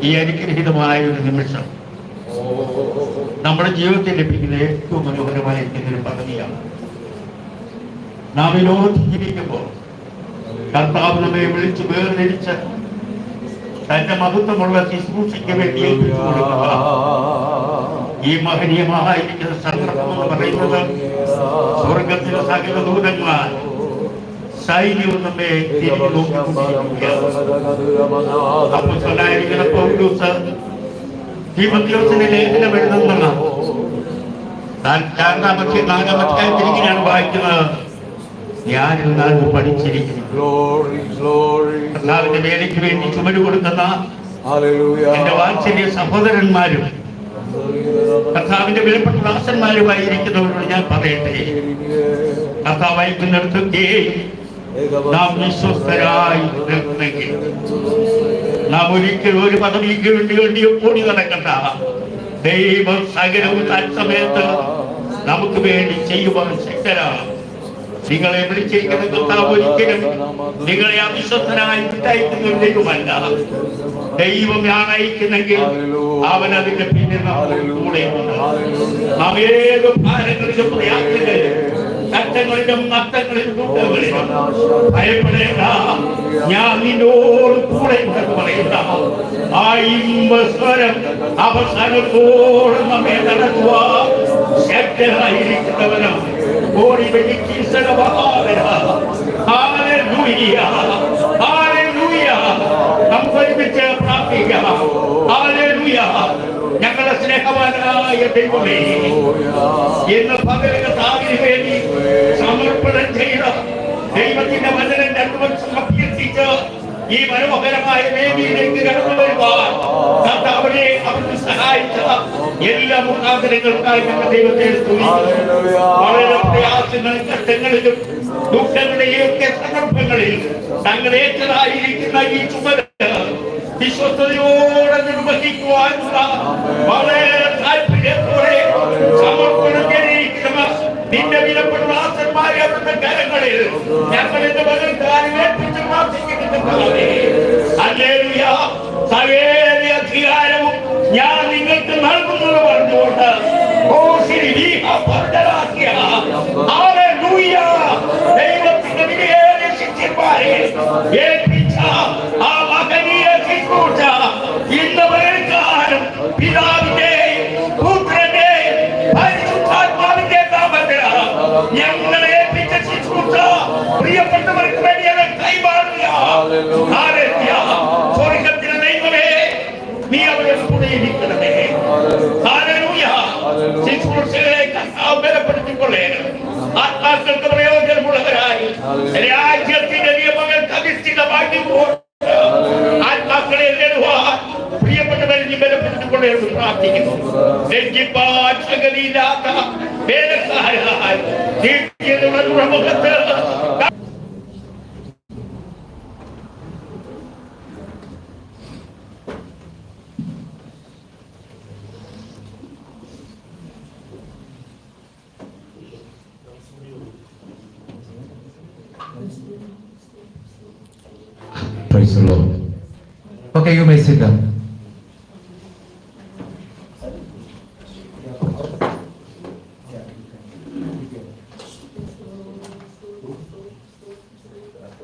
ഈ അനുഗ്രഹീതമായ ഒരു നിമിഷം നമ്മുടെ ജീവിതത്തിൽ ലഭിക്കുന്ന ഏറ്റവും മനോഹരമായിരിക്കുന്ന ഒരു പദവിയാണ്. നാം ഈ ലോകത്ത് ജീവിക്കുമ്പോൾ കർത്താവ് നമ്മെ വിളിച്ച് വേർതിരിച്ച് തന്റെ മഹത്വമുള്ള ശുശ്രൂഷയ്ക്ക് വേണ്ടി ഏൽപ്പിച്ചു കൊടുക്കുക. ഈ മഹനീയമായിരിക്കുന്ന സന്ദർഭം എന്ന് പറയുന്നത് സ്വർഗത്തിലെ സകല ദൂതന്മാർ സൈന്യവും നമ്മെ തിരിഞ്ഞു നോക്കിക്കൊണ്ടിരിക്കുകയാണ്. പൗലോസ് തീമോഥെയോസിന്റെ ലേഖനം എഴുതുന്ന നാലാമധ്യായത്തിരിക്കുകയാണ് വായിക്കുന്നത്. ഞാനിൽ നിന്ന് പഠിച്ചിരിക്കുന്നു, കർത്താവിന്റെ വേലയ്ക്ക് വേണ്ടി ചുമട് കൊടുക്കുന്ന എന്റെ വാത്സല്യ സഹോദരന്മാരും കർത്താവിന്റെ വിലപ്പെട്ട ദാസന്മാരുമായിരിക്കുന്നവരോട് ഞാൻ പറയട്ടെ, കർത്താവ് അയക്കുന്നിടത്തൊക്കെ നാം വിശ്വസ്തരായി നിൽക്കുന്നെങ്കിൽ നാം ഒരിക്കലും ഒരു പദവിക്ക് വേണ്ടി ഓടി നടക്കണ്ട. ദൈവം സകലവും തത്സമയത്ത് നമുക്ക് വേണ്ടി ചെയ്യുവാൻ ശക്തരാണ്. നിങ്ങളെ വിളിച്ചിരിക്കുന്ന കർത്താവ് ഒരിക്കലും നിങ്ങളെ അവിശ്വസ്തനായി വിട്ടയക്കുന്ന ദൈവമല്ല. ദൈവം ഞാൻ അയക്കുന്നെങ്കിൽ അവൻ അതിന്റെ പിന്നിൽ കൂടെ നാം ഏത് ഭാരങ്ങളിലും പ്രയാസങ്ങളിലും കഷ്ടങ്ങളിലും നഷ്ടങ്ങളിലും ദുഃഖങ്ങളിലും ഭയപ്പെടേണ്ട, ഞാൻ നിന്നോട് കൂടെ ഉണ്ടെന്ന് പറയണ്ട. ആ ഇമ്പസ്വരം അവസാനത്തോടെ നമ്മെ നടത്തുക ശക്തരായിരിക്കുന്നവനും ഓടി വെടിക്ക് നമുക്ക് ഒരുമിച്ച് പ്രാർത്ഥിക്കാം. ഞങ്ങളുടെ സ്നേഹവാനായ ദൈവമേ, ഇന്ന് പകല് കർത്താവിന് വേണ്ടി സമർപ്പണം ചെയ്ത ദൈവത്തിന്റെ വചനം 2 വർഷം അഭ്യർത്ഥിച്ച് ഈ മനോഹരമായ വേദിയിലേക്ക് കടന്നു വരുവാൻ കർത്താവിനെ അവർക്ക് സഹായിച്ച എല്ലാ മുഖാന്തരങ്ങൾക്കായി ഞങ്ങൾ ദൈവത്തെ വളരെ പ്രയാസങ്ങളും കഷ്ടങ്ങളിലും ദുഃഖങ്ങളുടെയും ഒക്കെ സന്ദർഭങ്ങളിൽ തങ്ങളേറ്റതായിരിക്കുന്ന ഈ ചുമതല വിശ്വസ്തയോടെ നിർവഹിക്കുവാനുള്ള വളരെ താല്പര്യത്തോടെ സമർപ്പണം ചെയ്തിരിക്കുന്ന നിന്റെ വിലപ്പെട്ട ദാസന്മാരെ അവരുടെ കരങ്ങളിൽ ഞങ്ങൾ എന്റെ മകൾക്കാരും ഏൽപ്പിച്ച് പ്രാർത്ഥിക്കുന്നുണ്ട്. ഹല്ലേലൂയ. സകല അധികാരവും ഞാൻ നിങ്ങൾക്ക് നൽകുന്നത് പറഞ്ഞുകൊണ്ട് ദൈവത്തിന്റെ വിലയേറിയ ശിഷ്യന്മാരെ ഏൽപ്പിച്ച ആ മകനീയ ശുശ്രൂഷ ഇന്ന് വരെക്കാലം പിതാവിന്റെയും പുത്രന്റെയും പരിശുദ്ധാത്മാവിന്റെ നാമത്തിൽ ഞങ്ങളെ ഏൽപ്പിച്ച ശുശ്രൂഷ പ്രിയപ്പെട്ടവർക്ക് വേണ്ടി അത് കൈമാറുക. സ്വർഗത്തിലെ ദൈവമേ, നീ അവരെ കൂടെ ഇരിക്കണമേ. ശുശ്രൂഷകളെ കർത്താവ് ബലപ്പെടുത്തിക്കൊള്ളേണം. ആത്മാക്കൾക്ക് പ്രയോജനമുള്ളവരായി രാജ്യത്തിന്റെ നിയമങ്ങൾക്ക് അധിഷ്ഠിതമാക്കി ആത്മാക്കളെ നേടുവാൻ പ്രിയപ്പെട്ടവരെ നീ ബലപ്പെടുത്തിക്കൊള്ളേണം പ്രാർത്ഥിക്കുന്നു. ശക്തിയില്ലാത്ത വേലക്കാരായി മുഖത്ത് Praise the Lord. Okay, you may sit down.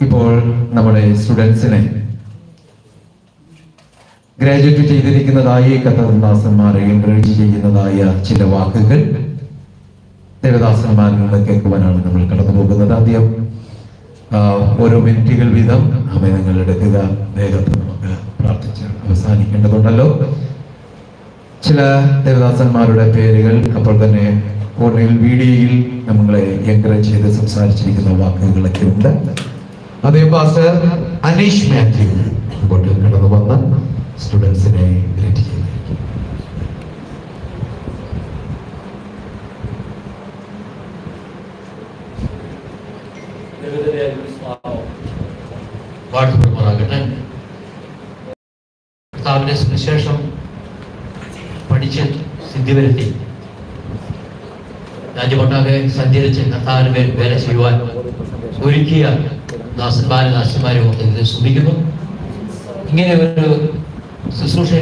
ഇപ്പോൾ നമ്മുടെ സ്റ്റുഡൻസിനെ ഗ്രാജുവേറ്റ് ചെയ്തിരിക്കുന്നതായി കഥാദാസന്മാരെ എൻകറേജ് ചെയ്യുന്നതായ ചില വാക്കുകൾ ദേവദാസന്മാരിൽ നിന്ന് കേൾക്കുവാനാണ് നമ്മൾ കടന്നു പോകുന്നത്. ആദ്യം ഓരോ മിനിറ്റുകൾ വീതം അമ്മ നിങ്ങൾ എടുക്കുക. വേഗത്തിൽ നമുക്ക് പ്രാർത്ഥിച്ച് അവസാനിക്കേണ്ടതുണ്ടല്ലോ. ചില ദേവദാസന്മാരുടെ പേരുകൾ അപ്പോൾ തന്നെ ഫോണിൽ വീഡിയോയിൽ നമ്മളെ എൻകറേജ് ചെയ്ത് സംസാരിച്ചിരിക്കുന്ന വാക്കുകളൊക്കെ ഉണ്ട്. അതേ പാസ്റ്റർ അനീഷ് മാത്യു ഇങ്ങോട്ട് കടന്നു വന്ന സ്റ്റുഡൻസിനെ ഗ്രേറ്റ് ചെയ്തു. കർത്താവിന്റെ സുവിശേഷം പഠിച്ച് സിദ്ധി വരുത്തി രാജ്യമൊട്ടാകെ സഞ്ചരിച്ച് കർത്താവിന് വേല ചെയ്യുവാൻ ഒരുക്കിയ ദാസന്മാരും ഒക്കെ ഇതിൽ ശ്രമിക്കുന്നു. ഇങ്ങനെ ഒരു ശുശ്രൂഷ